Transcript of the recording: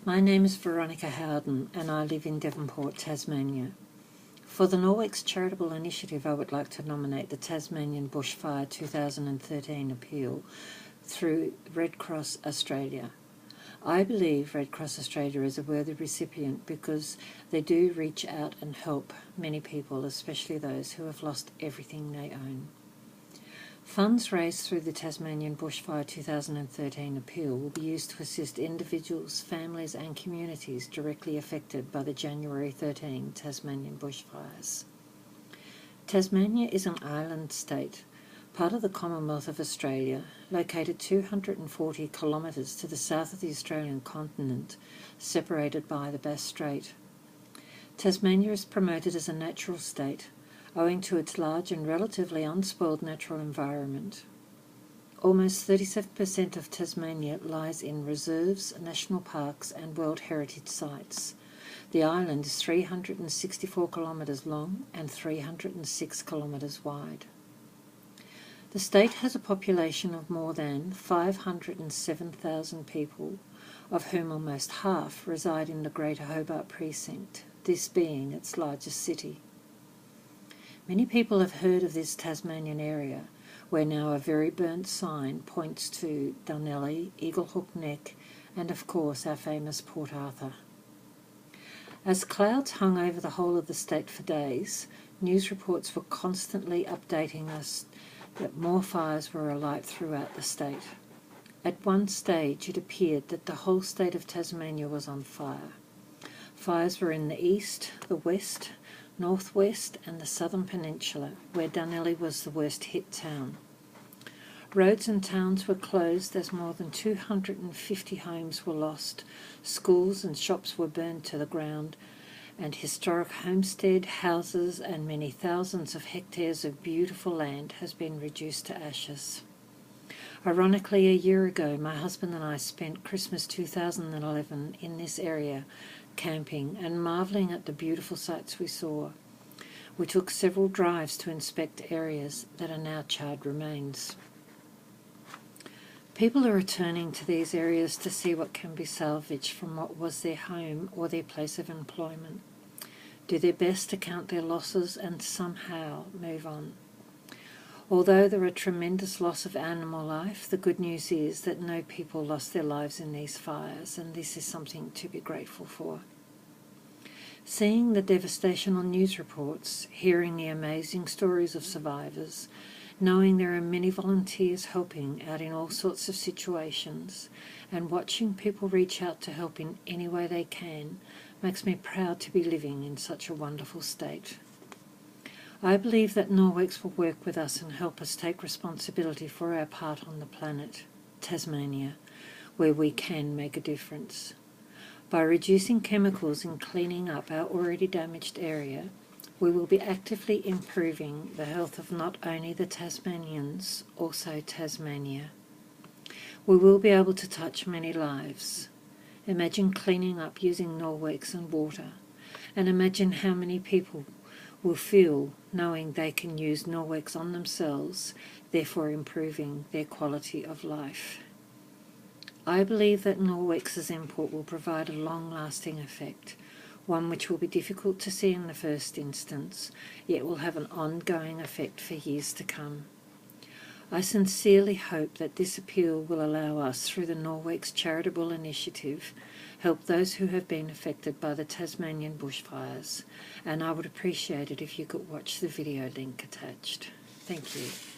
My name is Veronica Howden and I live in Devonport, Tasmania. For the Norwex charitable initiative, I would like to nominate the Tasmanian Bushfire 2013 appeal through Red Cross Australia. I believe Red Cross Australia is a worthy recipient because they do reach out and help many people, especially those who have lost everything they own. Funds raised through the Tasmanian Bushfire 2013 appeal will be used to assist individuals, families and communities directly affected by the January 13 Tasmanian bushfires. Tasmania is an island state, part of the Commonwealth of Australia, located 240 kilometres to the south of the Australian continent, separated by the Bass Strait. Tasmania is promoted as a natural state, owing to its large and relatively unspoiled natural environment. Almost 37% of Tasmania lies in reserves, national parks and World Heritage Sites. The island is 364 kilometres long and 306 kilometres wide. The state has a population of more than 507,000 people, of whom almost half reside in the Greater Hobart precinct, this being its largest city. Many people have heard of this Tasmanian area, where now a very burnt sign points to Dunelly, Eagle Hook Neck, and of course our famous Port Arthur. As clouds hung over the whole of the state for days, news reports were constantly updating us that more fires were alight throughout the state. At one stage it appeared that the whole state of Tasmania was on fire. Fires were in the east, the west, northwest and the southern peninsula, where Dunelly was the worst hit town. Roads and towns were closed as more than 250 homes were lost, schools and shops were burned to the ground, and historic homestead, houses and many thousands of hectares of beautiful land has been reduced to ashes. Ironically, a year ago, my husband and I spent Christmas 2011 in this area, camping and marvelling at the beautiful sights we saw. We took several drives to inspect areas that are now charred remains. People are returning to these areas to see what can be salvaged from what was their home or their place of employment, do their best to count their losses and somehow move on. Although there are tremendous loss of animal life, the good news is that no people lost their lives in these fires, and this is something to be grateful for. Seeing the devastation on news reports, hearing the amazing stories of survivors, knowing there are many volunteers helping out in all sorts of situations, and watching people reach out to help in any way they can, makes me proud to be living in such a wonderful state. I believe that Norwex will work with us and help us take responsibility for our part on the planet, Tasmania, where we can make a difference. By reducing chemicals and cleaning up our already damaged area, we will be actively improving the health of not only the Tasmanians, also Tasmania. We will be able to touch many lives. Imagine cleaning up using Norwex and water, and imagine how many people will feel knowing they can use Norwex on themselves, therefore improving their quality of life. I believe that Norwex's import will provide a long-lasting effect, one which will be difficult to see in the first instance, yet will have an ongoing effect for years to come. I sincerely hope that this appeal will allow us, through the Norwex charitable initiative, help those who have been affected by the Tasmanian bushfires, and I would appreciate it if you could watch the video link attached. Thank you.